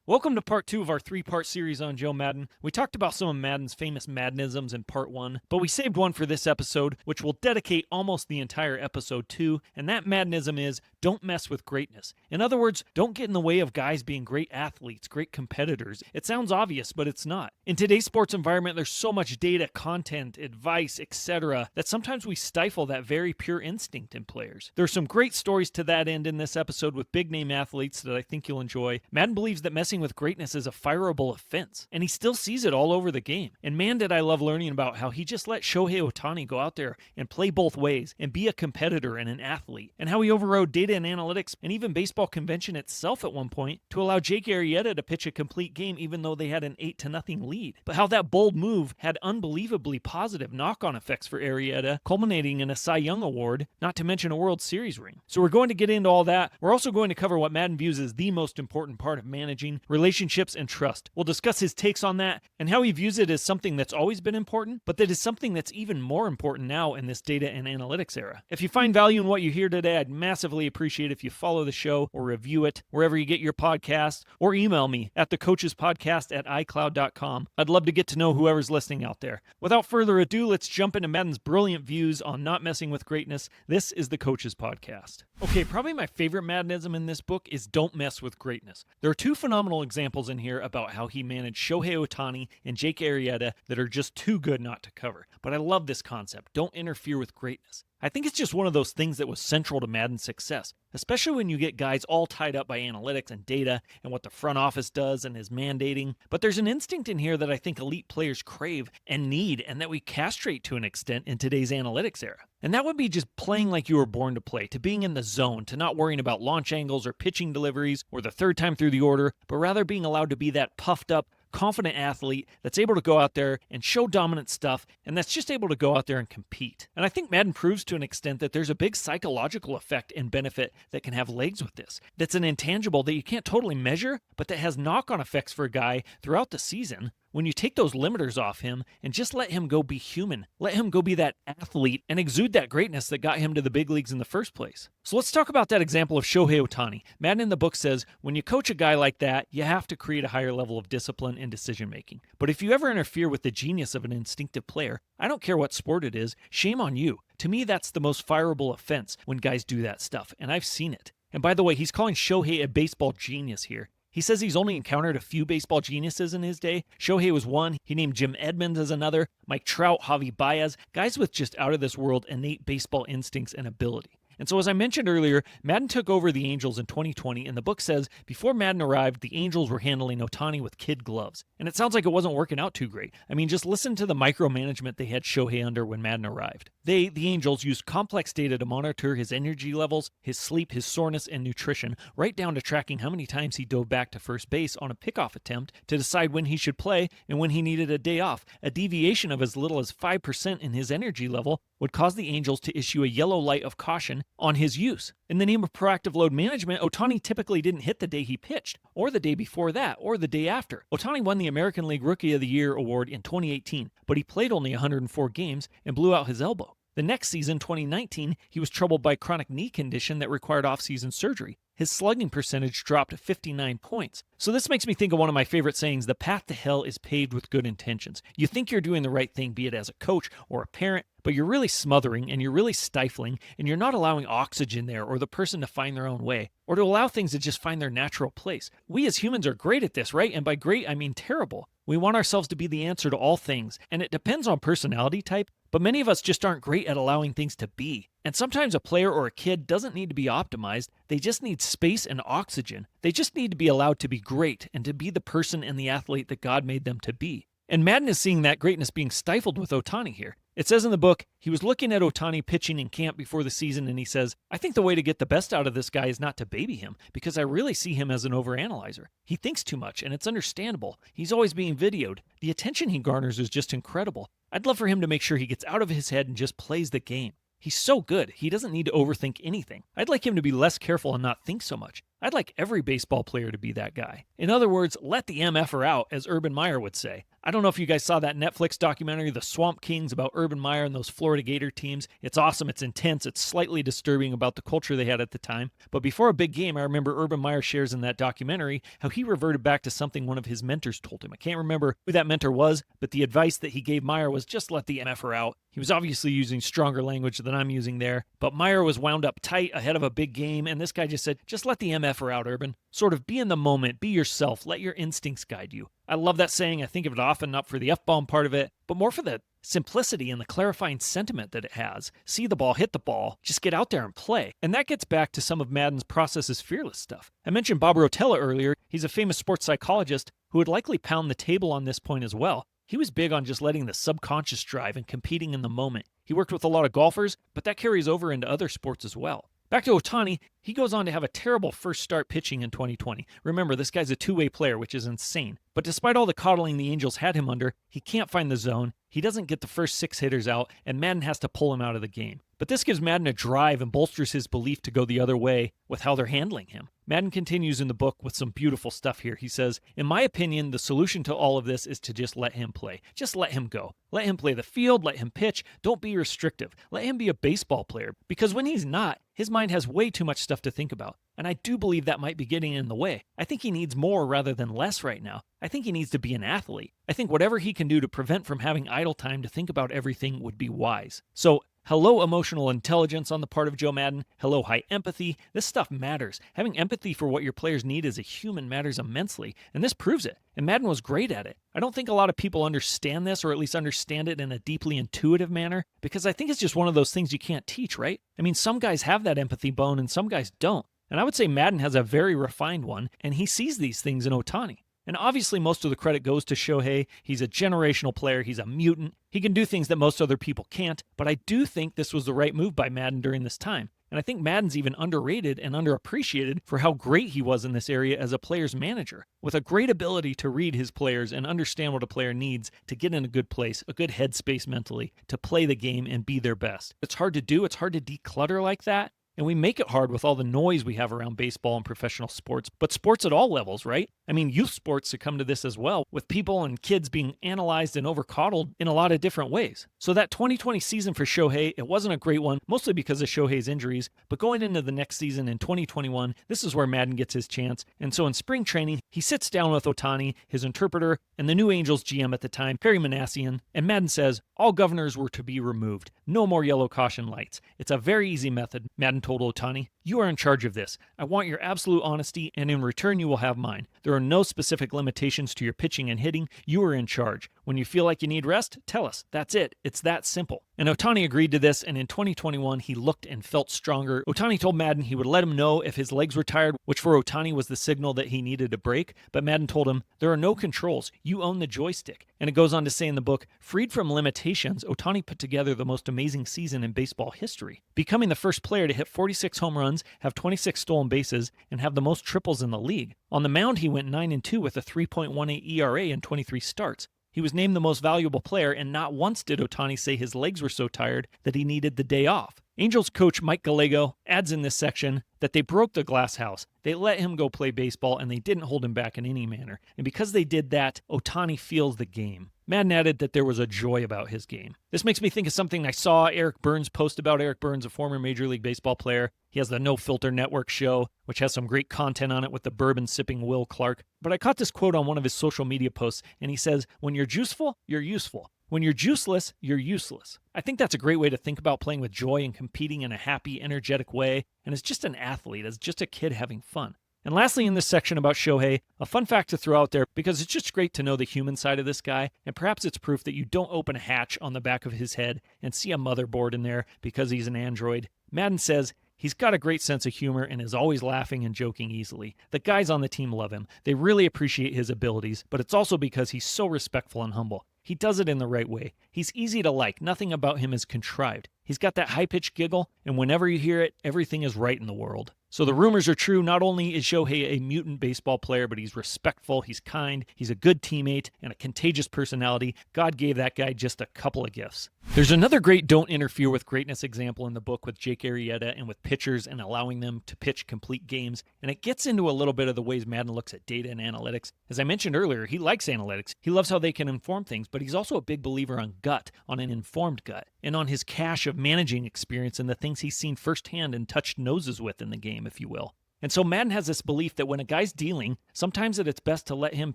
Welcome to part 2 of our 3-part series on Joe Maddon. We talked about some of Maddon's famous Maddenisms in part 1, but we saved one for this episode, which we'll dedicate almost the entire episode to, and that Maddenism is, don't mess with greatness. In other words, don't get in the way of guys being great athletes, great competitors. It sounds obvious, but it's not. In today's sports environment, there's so much data, content, advice, etc., that sometimes we stifle that very pure instinct in players. There are some great stories to that end in this episode with big-name athletes that I think you'll enjoy. Maddon believes that messing with greatness is a fireable offense, and he still sees it all over the game. And man, did I love learning about how he just let Shohei Ohtani go out there and play both ways and be a competitor and an athlete, and how he overrode data and analytics and even baseball convention itself at one point to allow Jake Arrieta to pitch a complete game even though they had an 8-0 lead. But how that bold move had unbelievably positive knock-on effects for Arrieta, culminating in a Cy Young Award, not to mention a World Series ring. So we're going to get into all that. We're also going to cover what Maddon views as the most important part of managing relationships and trust. We'll discuss his takes on that and how he views it as something that's always been important, but that is something that's even more important now in this data and analytics era. If you find value in what you hear today, I'd massively appreciate if you follow the show or review it wherever you get your podcasts, or email me at thecoachespodcast@icloud.com. I'd love to get to know whoever's listening out there. Without further ado, let's jump into Maddon's brilliant views on not messing with greatness. This is the Coaches Podcast. Okay, probably my favorite Maddenism in this book is don't mess with greatness. There are two phenomenal examples in here about how he managed Shohei Ohtani and Jake Arrieta that are just too good not to cover. But I love this concept. Don't interfere with greatness. I think it's just one of those things that was central to Maddon's success, especially when you get guys all tied up by analytics and data and what the front office does and is mandating. But there's an instinct in here that I think elite players crave and need, and that we castrate to an extent in today's analytics era. And that would be just playing like you were born to play, to being in the zone, to not worrying about launch angles or pitching deliveries or the third time through the order, but rather being allowed to be that puffed up, confident athlete that's able to go out there and show dominant stuff, and that's just able to go out there and compete. And I think Maddon proves to an extent that there's a big psychological effect and benefit that can have legs with this. That's an intangible that you can't totally measure, but that has knock-on effects for a guy throughout the season when you take those limiters off him and just let him go be human. Let him go be that athlete and exude that greatness that got him to the big leagues in the first place. So let's talk about that example of Shohei Ohtani. Maddon in the book says, when you coach a guy like that, you have to create a higher level of discipline and decision making. But if you ever interfere with the genius of an instinctive player, I don't care what sport it is, shame on you. To me, that's the most fireable offense when guys do that stuff, and I've seen it. And by the way, he's calling Shohei a baseball genius here. He says he's only encountered a few baseball geniuses in his day. Shohei was one. He named Jim Edmonds as another. Mike Trout, Javi Baez, guys with just out-of-this-world innate baseball instincts and ability. And so as I mentioned earlier, Maddon took over the Angels in 2020, and the book says before Maddon arrived, the Angels were handling Ohtani with kid gloves. And it sounds like it wasn't working out too great. I mean, just listen to the micromanagement they had Shohei under when Maddon arrived. They, the Angels, used complex data to monitor his energy levels, his sleep, his soreness, and nutrition, right down to tracking how many times he dove back to first base on a pickoff attempt to decide when he should play and when he needed a day off. A deviation of as little as 5% in his energy level would cause the Angels to issue a yellow light of caution on his use. In the name of proactive load management, Ohtani typically didn't hit the day he pitched, or the day before that, or the day after. Ohtani won the American League Rookie of the Year award in 2018, but he played only 104 games and blew out his elbow. The next season, 2019, he was troubled by a chronic knee condition that required off-season surgery. His slugging percentage dropped to 59 points. So this makes me think of one of my favorite sayings, the path to hell is paved with good intentions. You think you're doing the right thing, be it as a coach or a parent, but you're really smothering and you're really stifling and you're not allowing oxygen there or the person to find their own way or to allow things to just find their natural place. We as humans are great at this, right? And by great, I mean terrible. We want ourselves to be the answer to all things, and it depends on personality type, but many of us just aren't great at allowing things to be. And sometimes a player or a kid doesn't need to be optimized, they just need space and oxygen. They just need to be allowed to be great and to be the person and the athlete that God made them to be. And Maddon is seeing that greatness being stifled with Ohtani here. It says in the book, he was looking at Ohtani pitching in camp before the season and he says, I think the way to get the best out of this guy is not to baby him because I really see him as an overanalyzer. He thinks too much and it's understandable. He's always being videoed. The attention he garners is just incredible. I'd love for him to make sure he gets out of his head and just plays the game. He's so good, he doesn't need to overthink anything. I'd like him to be less careful and not think so much. I'd like every baseball player to be that guy. In other words, let the MFer out, as Urban Meyer would say. I don't know if you guys saw that Netflix documentary, The Swamp Kings, about Urban Meyer and those Florida Gator teams. It's awesome, it's intense, it's slightly disturbing about the culture they had at the time. But before a big game, I remember Urban Meyer shares in that documentary how he reverted back to something one of his mentors told him. I can't remember who that mentor was, but the advice that he gave Meyer was just let the MFer out. He was obviously using stronger language than I'm using there, but Meyer was wound up tight ahead of a big game, and this guy just said, just let the MFer out, Urban. Sort of be in the moment, be yourself, let your instincts guide you. I love that saying. I think of it often, not for the F-bomb part of it, but more for the simplicity and the clarifying sentiment that it has. See the ball, hit the ball, just get out there and play. And that gets back to some of Maddon's process is fearless stuff. I mentioned Bob Rotella earlier. He's a famous sports psychologist who would likely pound the table on this point as well. He was big on just letting the subconscious drive and competing in the moment. He worked with a lot of golfers, but that carries over into other sports as well. Back to Ohtani, he goes on to have a terrible first start pitching in 2020. Remember, this guy's a two-way player, which is insane. But despite all the coddling the Angels had him under, he can't find the zone, he doesn't get the first 6 hitters out, and Maddon has to pull him out of the game. But this gives Maddon a drive and bolsters his belief to go the other way with how they're handling him. Maddon continues in the book with some beautiful stuff here. He says, in my opinion, the solution to all of this is to just let him play. Just let him go. Let him play the field, let him pitch. Don't be restrictive. Let him be a baseball player. Because when he's not, his mind has way too much stuff to think about. And I do believe that might be getting in the way. I think he needs more rather than less right now. I think he needs to be an athlete. I think whatever he can do to prevent from having idle time to think about everything would be wise. So, hello emotional intelligence on the part of Joe Maddon. Hello high empathy. This stuff matters. Having empathy for what your players need as a human matters immensely, and this proves it. And Maddon was great at it. I don't think a lot of people understand this, or at least understand it in a deeply intuitive manner, because I think it's just one of those things you can't teach, right? I mean, some guys have that empathy bone and some guys don't. And I would say Maddon has a very refined one, and he sees these things in Ohtani. And obviously most of the credit goes to Shohei. He's a generational player. He's a mutant. He can do things that most other people can't. But I do think this was the right move by Maddon during this time. And I think Maddon's even underrated and underappreciated for how great he was in this area as a player's manager, with a great ability to read his players and understand what a player needs to get in a good place, a good headspace mentally, to play the game and be their best. It's hard to do. It's hard to declutter like that. And we make it hard with all the noise we have around baseball and professional sports, but sports at all levels, right? I mean, youth sports succumb to this as well, with people and kids being analyzed and overcoddled in a lot of different ways. So that 2020 season for Shohei, it wasn't a great one, mostly because of Shohei's injuries, but going into the next season in 2021, this is where Maddon gets his chance. And so in spring training, he sits down with Ohtani, his interpreter, and the new Angels GM at the time, Perry Manassian, and Maddon says, all governors were to be removed. No more yellow caution lights. It's a very easy method, Maddon told Ohtani. You are in charge of this. I want your absolute honesty, and in return you will have mine. There are no specific limitations to your pitching and hitting. You are in charge. When you feel like you need rest, tell us. That's it. It's that simple. And Ohtani agreed to this, and in 2021, he looked and felt stronger. Ohtani told Maddon he would let him know if his legs were tired, which for Ohtani was the signal that he needed a break. But Maddon told him, there are no controls. You own the joystick. And it goes on to say in the book, freed from limitations, Ohtani put together the most amazing season in baseball history, becoming the first player to hit 46 home runs, have 26 stolen bases, and have the most triples in the league. On the mound, he went 9-2 with a 3.18 ERA in 23 starts. He was named the most valuable player, and not once did Ohtani say his legs were so tired that he needed the day off. Angels coach Mike Gallego adds in this section that they broke the glass house. They let him go play baseball, and they didn't hold him back in any manner. And because they did that, Ohtani feels the game. Maddon added that there was a joy about his game. This makes me think of something I saw Eric Burns post about. Eric Burns, a former Major League Baseball player. He has the No Filter Network show, which has some great content on it with the bourbon-sipping Will Clark. But I caught this quote on one of his social media posts, and he says, when you're juiceful, you're useful. When you're juiceless, you're useless. I think that's a great way to think about playing with joy and competing in a happy, energetic way, and as just an athlete, as just a kid having fun. And lastly, in this section about Shohei, a fun fact to throw out there, because it's just great to know the human side of this guy, and perhaps it's proof that you don't open a hatch on the back of his head and see a motherboard in there because he's an android. Maddon says, he's got a great sense of humor and is always laughing and joking easily. The guys on the team love him. They really appreciate his abilities, but it's also because he's so respectful and humble. He does it in the right way. He's easy to like. Nothing about him is contrived. He's got that high-pitched giggle, and whenever you hear it, everything is right in the world. So the rumors are true. Not only is Shohei a mutant baseball player, but he's respectful, he's kind, he's a good teammate, and a contagious personality. God gave that guy just a couple of gifts. There's another great don't interfere with greatness example in the book with Jake Arrieta and with pitchers and allowing them to pitch complete games, and it gets into a little bit of the ways Maddon looks at data and analytics. As I mentioned earlier, he likes analytics. He loves how they can inform things, but he's also a big believer on gut, on an informed gut, and on his cache of managing experience and the things he's seen firsthand and touched noses with in the game, if you will. And so Maddon has this belief that when a guy's dealing, sometimes it's best to let him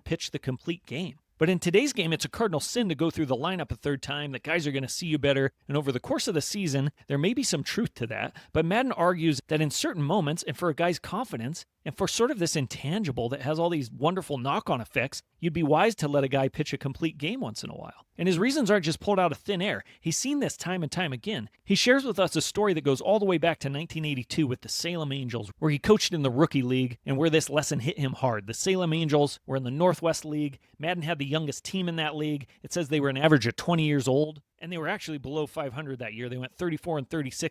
pitch the complete game. But in today's game, it's a cardinal sin to go through the lineup a third time, that guys are going to see you better, and over the course of the season, there may be some truth to that, but Maddon argues that in certain moments, and for a guy's confidence, and for sort of this intangible that has all these wonderful knock-on effects, you'd be wise to let a guy pitch a complete game once in a while. And his reasons aren't just pulled out of thin air. He's seen this time and time again. He shares with us a story that goes all the way back to 1982 with the Salem Angels, where he coached in the rookie league, and where this lesson hit him hard. The Salem Angels were in the Northwest League. Maddon had the youngest team in that league. It says they were an average of 20 years old. And they were actually below 500 that year. They went 34-36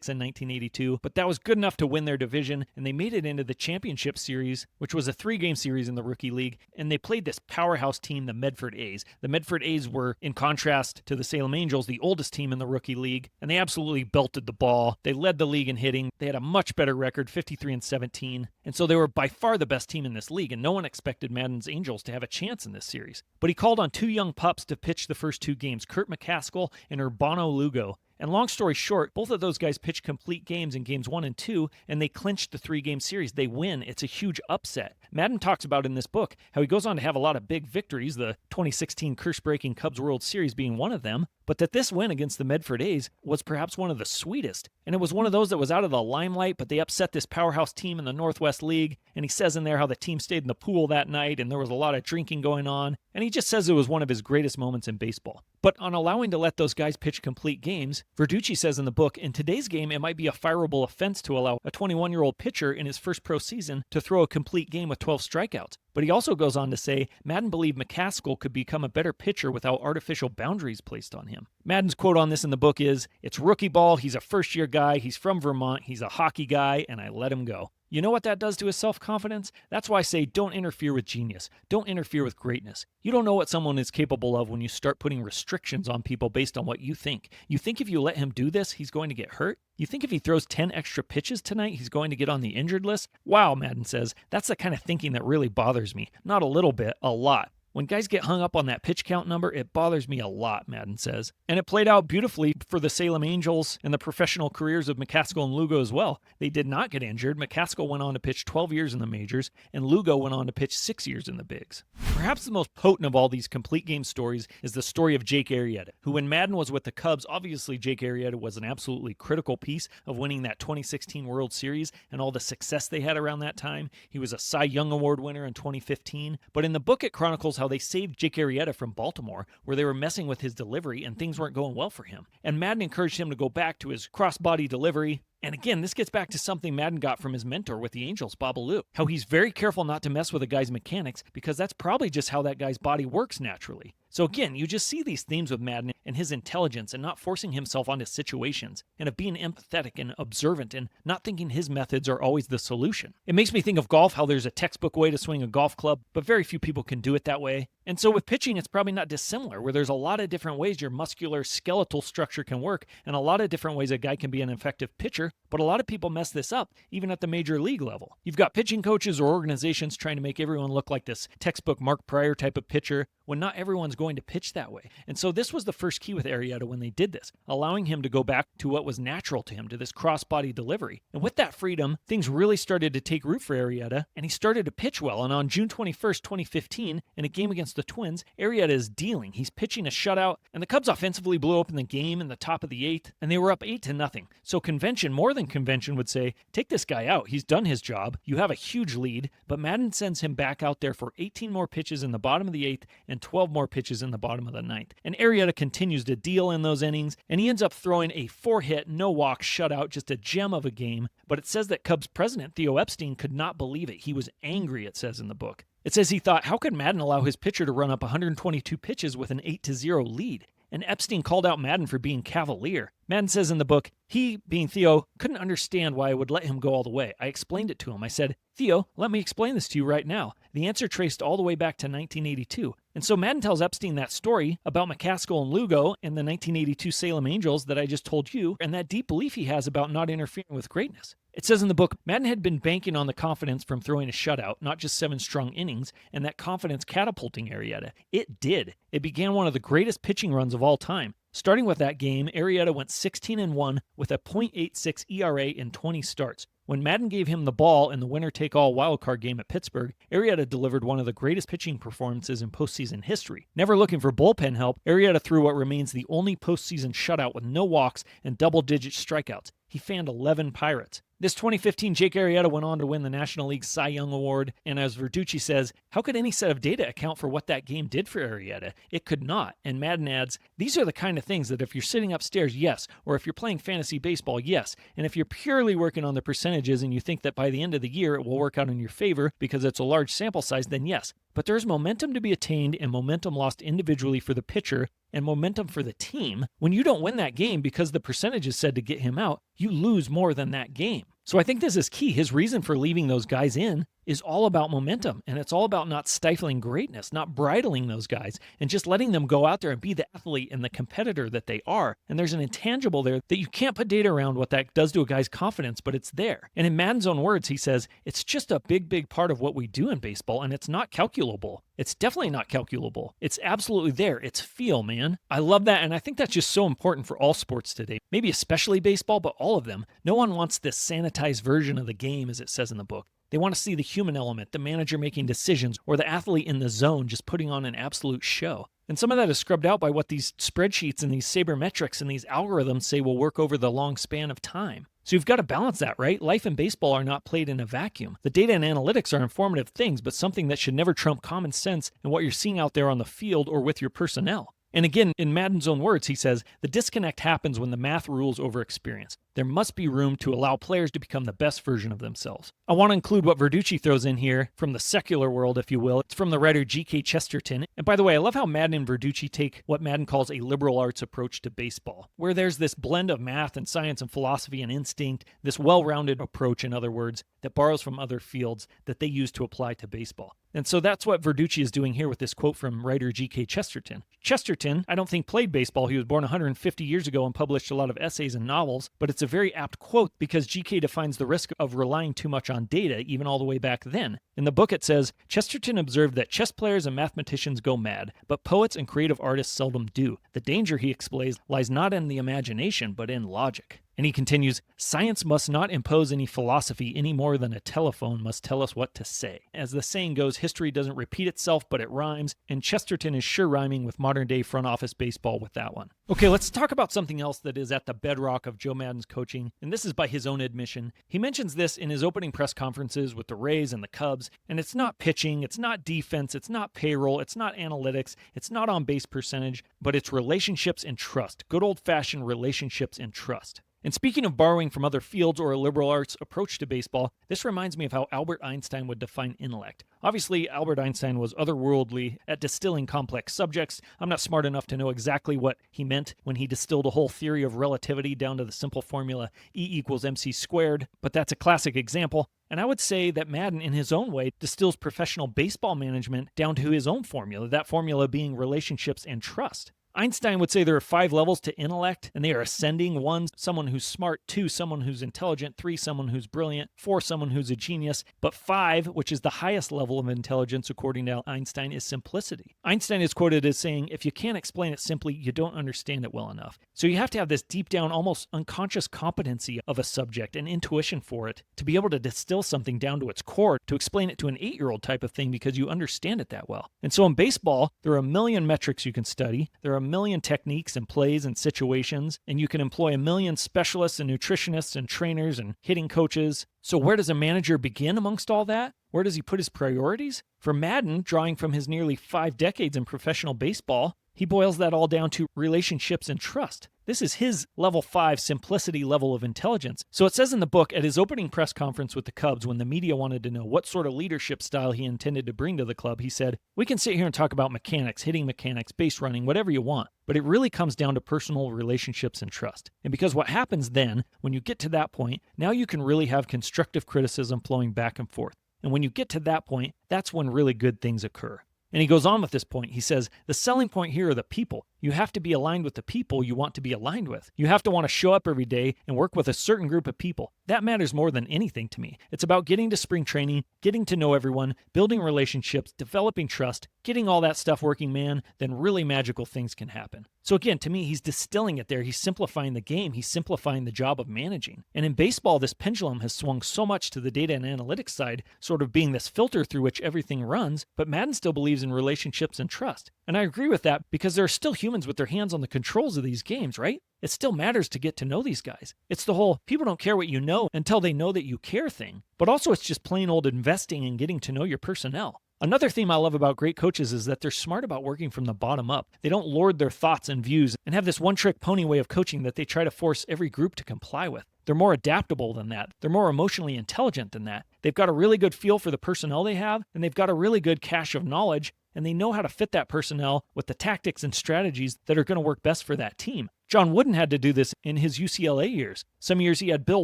in 1982, but that was good enough to win their division, and they made it into the championship series, which was a 3-game series in the rookie league, and they played this powerhouse team, the Medford A's. The Medford A's were, in contrast to the Salem Angels, the oldest team in the rookie league, and they absolutely belted the ball. They led the league in hitting. They had a much better record, 53-17, and so they were by far the best team in this league, and no one expected Maddon's Angels to have a chance in this series. But he called on 2 young pups to pitch the first 2 games, Kurt McCaskill and Urbano Lugo. And long story short, both of those guys pitched complete games in games 1 and 2, and they clinched the 3-game series. They win. It's a huge upset. Maddon talks about in this book how he goes on to have a lot of big victories, the 2016 curse-breaking Cubs World Series being one of them, but that this win against the Medford A's was perhaps one of the sweetest. And it was one of those that was out of the limelight, but they upset this powerhouse team in the Northwest League, and he says in there how the team stayed in the pool that night, and there was a lot of drinking going on, and he just says it was one of his greatest moments in baseball. But on allowing to let those guys pitch complete games, Verducci says in the book, in today's game, it might be a fireable offense to allow a 21-year-old pitcher in his first pro season to throw a complete game with 12 strikeouts. But he also goes on to say Maddon believed McCaskill could become a better pitcher without artificial boundaries placed on him. Maddon's quote on this in the book is, "It's rookie ball, he's a first-year guy, he's from Vermont, he's a hockey guy, and I let him go." You know what that does to his self-confidence? That's why I say don't interfere with genius. Don't interfere with greatness. You don't know what someone is capable of when you start putting restrictions on people based on what you think. You think if you let him do this, he's going to get hurt? You think if he throws 10 extra pitches tonight, he's going to get on the injured list? Wow, Maddon says, that's the kind of thinking that really bothers me. Not a little bit, a lot. When guys get hung up on that pitch count number, it bothers me a lot, Maddon says. And it played out beautifully for the Salem Angels and the professional careers of McCaskill and Lugo as well. They did not get injured. McCaskill went on to pitch 12 years in the majors, and Lugo went on to pitch 6 years in the bigs. Perhaps the most potent of all these complete game stories is the story of Jake Arrieta, who when Maddon was with the Cubs, obviously Jake Arrieta was an absolutely critical piece of winning that 2016 World Series and all the success they had around that time. He was a Cy Young Award winner in 2015. But in the book, it chronicles how they saved Jake Arrieta from Baltimore, where they were messing with his delivery and things weren't going well for him. And Maddon encouraged him to go back to his cross-body delivery. And again, this gets back to something Maddon got from his mentor with the Angels, Babalu, how he's very careful not to mess with a guy's mechanics because that's probably just how that guy's body works naturally. So again, you just see these themes with Maddon and his intelligence and not forcing himself onto situations and of being empathetic and observant and not thinking his methods are always the solution. It makes me think of golf, how there's a textbook way to swing a golf club, but very few people can do it that way. And so with pitching, it's probably not dissimilar, where there's a lot of different ways your muscular skeletal structure can work and a lot of different ways a guy can be an effective pitcher, but a lot of people mess this up, even at the major league level. You've got pitching coaches or organizations trying to make everyone look like this textbook Mark Pryor type of pitcher when not everyone's going to pitch that way. And so this was the first key with Arrieta when they did this, allowing him to go back to what was natural to him, to this cross-body delivery. And with that freedom, things really started to take root for Arrieta, and he started to pitch well. And on June 21st, 2015, in a game against the Twins, Arrieta is dealing. He's pitching a shutout, and the Cubs offensively blew open the game in the top of the 8th, and they were up 8-0. So convention, more than convention, would say, take this guy out. He's done his job. You have a huge lead, but Maddon sends him back out there for 18 more pitches in the bottom of the 8th and 12 more pitches in the bottom of the 9th. And Arrieta continues to deal in those innings, and he ends up throwing a 4-hit, no-walk shutout, just a gem of a game. But it says that Cubs president Theo Epstein could not believe it. He was angry, it says in the book. It says he thought, how could Maddon allow his pitcher to run up 122 pitches with an 8-0 lead? and Epstein called out Maddon for being cavalier. Maddon says in the book, he, being Theo, couldn't understand why I would let him go all the way. I explained it to him. I said, Theo, let me explain this to you right now. The answer traced all the way back to 1982. And so Maddon tells Epstein that story about McCaskill and Lugo and the 1982 Salem Angels that I just told you, and that deep belief he has about not interfering with greatness. It says in the book, Maddon had been banking on the confidence from throwing a shutout, not just 7 strong innings, and that confidence catapulting Arrieta. It did. It began one of the greatest pitching runs of all time. Starting with that game, Arrieta went 16-1 with a .86 ERA in 20 starts. When Maddon gave him the ball in the winner-take-all wildcard game at Pittsburgh, Arrieta delivered one of the greatest pitching performances in postseason history. Never looking for bullpen help, Arrieta threw what remains the only postseason shutout with no walks and double-digit strikeouts. He fanned 11 Pirates. This 2015 Jake Arrieta went on to win the National League Cy Young Award, and as Verducci says, how could any set of data account for what that game did for Arrieta? It could not. And Maddon adds, these are the kind of things that if you're sitting upstairs, yes, or if you're playing fantasy baseball, yes, and if you're purely working on the percentages and you think that by the end of the year it will work out in your favor because it's a large sample size, then yes. But there's momentum to be attained and momentum lost individually for the pitcher and momentum for the team. When you don't win that game because the percentage is said to get him out, you lose more than that game. So I think this is key. His reason for leaving those guys in is all about momentum, and it's all about not stifling greatness, not bridling those guys, and just letting them go out there and be the athlete and the competitor that they are. And there's an intangible there that you can't put data around what that does to a guy's confidence, but it's there. And in Maddon's own words, he says, it's just a big, big part of what we do in baseball, and it's not calculable. It's definitely not calculable. It's absolutely there. It's feel, man. I love that, and I think that's just so important for all sports today. Maybe especially baseball, but all of them. No one wants this sanitized version of the game, as it says in the book. They want to see the human element, the manager making decisions, or the athlete in the zone just putting on an absolute show. And some of that is scrubbed out by what these spreadsheets and these sabermetrics and these algorithms say will work over the long span of time. So you've got to balance that, right? Life and baseball are not played in a vacuum. The data and analytics are informative things, but something that should never trump common sense and what you're seeing out there on the field or with your personnel. And again, in Maddon's own words, he says, the disconnect happens when the math rules over experience. There must be room to allow players to become the best version of themselves. I want to include what Verducci throws in here from the secular world, if you will. It's from the writer G.K. Chesterton. And by the way, I love how Maddon and Verducci take what Maddon calls a liberal arts approach to baseball, where there's this blend of math and science and philosophy and instinct, this well-rounded approach, in other words, that borrows from other fields that they use to apply to baseball. And so that's what Verducci is doing here with this quote from writer G.K. Chesterton. Chesterton, I don't think played baseball. He was born 150 years ago and published a lot of essays and novels, but it's a very apt quote because G.K. defines the risk of relying too much on data, even all the way back then. In the book it says, Chesterton observed that chess players and mathematicians go mad, but poets and creative artists seldom do. The danger, he explains, lies not in the imagination, but in logic. And he continues, science must not impose any philosophy any more than a telephone must tell us what to say. As the saying goes, history doesn't repeat itself, but it rhymes, and Chesterton is sure rhyming with modern-day front office baseball with that one. Okay, let's talk about something else that is at the bedrock of Joe Maddon's coaching, and this is by his own admission. He mentions this in his opening press conferences with the Rays and the Cubs, and it's not pitching, it's not defense, it's not payroll, it's not analytics, it's not on-base percentage, but it's relationships and trust. Good old-fashioned relationships and trust. And speaking of borrowing from other fields or a liberal arts approach to baseball, this reminds me of how Albert Einstein would define intellect. Obviously, Albert Einstein was otherworldly at distilling complex subjects. I'm not smart enough to know exactly what he meant when he distilled a whole theory of relativity down to the simple formula E=mc², but that's a classic example. And I would say that Maddon, in his own way, distills professional baseball management down to his own formula, that formula being relationships and trust. Einstein would say there are 5 levels to intellect, and they are ascending. 1, someone who's smart. 2, someone who's intelligent. 3, someone who's brilliant. 4, someone who's a genius. But 5, which is the highest level of intelligence according to Einstein, is simplicity. Einstein is quoted as saying, if you can't explain it simply, you don't understand it well enough. So you have to have this deep down, almost unconscious competency of a subject and intuition for it to be able to distill something down to its core, to explain it to an 8-year-old type of thing because you understand it that well. And so in baseball, there are a million metrics you can study. There are a million techniques and plays and situations, and you can employ a million specialists and nutritionists and trainers and hitting coaches. So where does a manager begin amongst all that? Where does he put his priorities? For Maddon, drawing from his nearly 5 decades in professional baseball, He boils that all down to relationships and trust. This is his level 5 simplicity level of intelligence. So it says in the book, at his opening press conference with the Cubs, when the media wanted to know what sort of leadership style he intended to bring to the club, he said, "We can sit here and talk about mechanics, hitting mechanics, base running, whatever you want, but it really comes down to personal relationships and trust." And because what happens then, when you get to that point, now you can really have constructive criticism flowing back and forth. And when you get to that point, that's when really good things occur. And he goes on with this point. He says, the selling point here are the people. You have to be aligned with the people you want to be aligned with. You have to want to show up every day and work with a certain group of people. That matters more than anything to me. It's about getting to spring training, getting to know everyone, building relationships, developing trust, getting all that stuff working, man, then really magical things can happen. So again, to me, he's distilling it there. He's simplifying the game. He's simplifying the job of managing. And in baseball, this pendulum has swung so much to the data and analytics side, sort of being this filter through which everything runs, but Maddon still believes in relationships and trust. And I agree with that because there are still humans with their hands on the controls of these games, right? It still matters to get to know these guys. It's the whole people don't care what you know until they know that you care thing. But also it's just plain old investing and getting to know your personnel. Another theme I love about great coaches is that they're smart about working from the bottom up. They don't lord their thoughts and views and have this one-trick pony way of coaching that they try to force every group to comply with. They're more adaptable than that. They're more emotionally intelligent than that. They've got a really good feel for the personnel they have, and they've got a really good cache of knowledge, and they know how to fit that personnel with the tactics and strategies that are going to work best for that team. John Wooden had to do this in his UCLA years. Some years he had Bill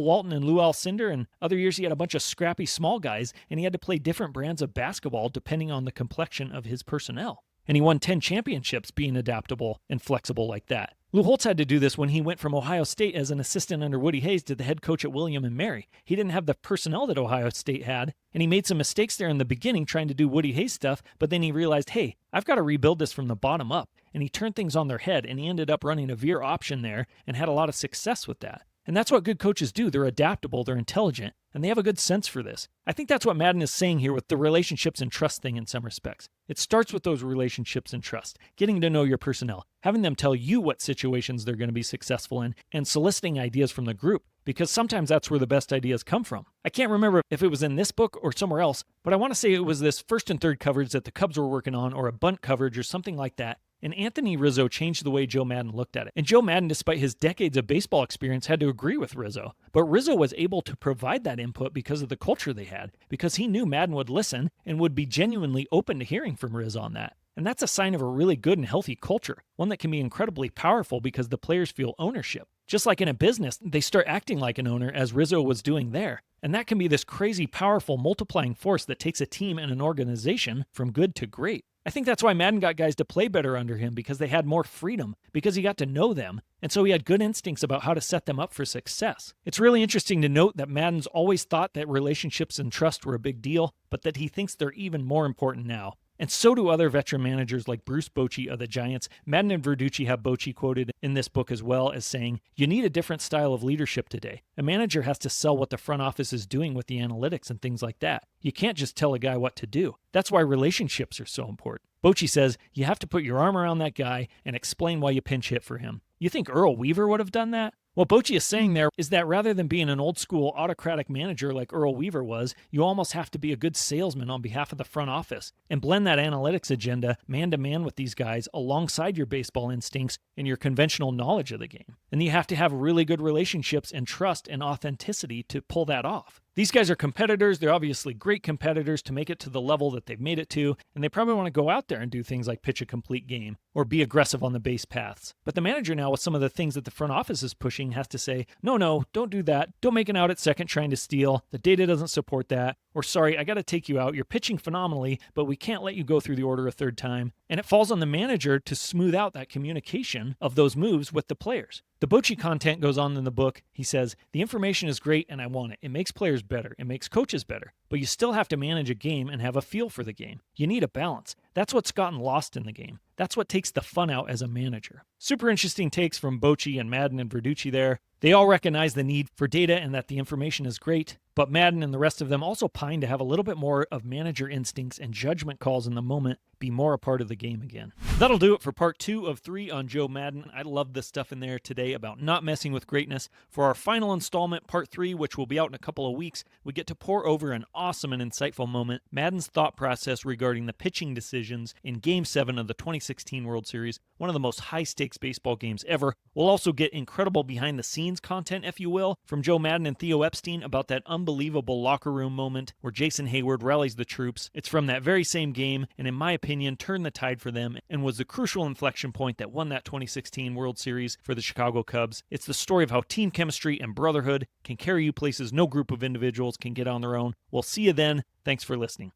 Walton and Lou Alcindor, and other years he had a bunch of scrappy small guys, and he had to play different brands of basketball depending on the complexion of his personnel. And he won 10 championships being adaptable and flexible like that. Lou Holtz had to do this when he went from Ohio State as an assistant under Woody Hayes to the head coach at William & Mary. He didn't have the personnel that Ohio State had, and he made some mistakes there in the beginning trying to do Woody Hayes stuff, but then he realized, hey, I've got to rebuild this from the bottom up. And he turned things on their head, and he ended up running a veer option there and had a lot of success with that. And that's what good coaches do. They're adaptable, they're intelligent, and they have a good sense for this. I think that's what Maddon is saying here with the relationships and trust thing in some respects. It starts with those relationships and trust, getting to know your personnel, having them tell you what situations they're going to be successful in, and soliciting ideas from the group, because sometimes that's where the best ideas come from. I can't remember if it was in this book or somewhere else, but I want to say it was this first and third coverage that the Cubs were working on, or a bunt coverage or something like that. And Anthony Rizzo changed the way Joe Maddon looked at it. And Joe Maddon, despite his decades of baseball experience, had to agree with Rizzo. But Rizzo was able to provide that input because of the culture they had, because he knew Maddon would listen and would be genuinely open to hearing from Rizzo on that. And that's a sign of a really good and healthy culture, one that can be incredibly powerful because the players feel ownership. Just like in a business, they start acting like an owner as Rizzo was doing there. And that can be this crazy, powerful, multiplying force that takes a team and an organization from good to great. I think that's why Maddon got guys to play better under him, because they had more freedom, because he got to know them, and so he had good instincts about how to set them up for success. It's really interesting to note that Maddon's always thought that relationships and trust were a big deal, but that he thinks they're even more important now. And so do other veteran managers like Bruce Bochy of the Giants. Maddon and Verducci have Bochy quoted in this book as well as saying, "You need a different style of leadership today. A manager has to sell what the front office is doing with the analytics and things like that. You can't just tell a guy what to do. That's why relationships are so important." Bochy says, you have to put your arm around that guy and explain why you pinch hit for him. You think Earl Weaver would have done that? What Bochy is saying there is that rather than being an old-school autocratic manager like Earl Weaver was, you almost have to be a good salesman on behalf of the front office and blend that analytics agenda man-to-man with these guys alongside your baseball instincts and your conventional knowledge of the game. And you have to have really good relationships and trust and authenticity to pull that off. These guys are competitors. They're obviously great competitors to make it to the level that they've made it to, and they probably want to go out there and do things like pitch a complete game or be aggressive on the base paths. But the manager now, with some of the things that the front office is pushing, has to say, no, don't do that. Don't make an out at second trying to steal. The data doesn't support that. Or sorry, I got to take you out. You're pitching phenomenally, but we can't let you go through the order a third time. And it falls on the manager to smooth out that communication of those moves with the players. The Bochy content goes on in the book. He says, the information is great and I want it. It makes players better. It makes coaches better. But you still have to manage a game and have a feel for the game. You need a balance. That's what's gotten lost in the game. That's what takes the fun out as a manager. Super interesting takes from Bochy and Maddon and Verducci there. They all recognize the need for data and that the information is great, but Maddon and the rest of them also pine to have a little bit more of manager instincts and judgment calls in the moment be more a part of the game again. That'll do it for part 2 of 3 on Joe Maddon. I love the stuff in there today about not messing with greatness. For our final installment, part 3, which will be out in a couple of weeks, we get to pour over an awesome and insightful moment, Maddon's thought process regarding the pitching decisions in Game 7 of the 2016 World Series, one of the most high-stakes baseball games ever. We'll also get incredible behind-the-scenes content, if you will, from Joe Maddon and Theo Epstein about that unbelievable locker room moment where Jason Hayward rallies the troops. It's from that very same game, and in my opinion, turned the tide for them and was the crucial inflection point that won that 2016 World Series for the Chicago Cubs. It's the story of how team chemistry and brotherhood can carry you places no group of individuals can get on their own. We'll see you then. Thanks for listening.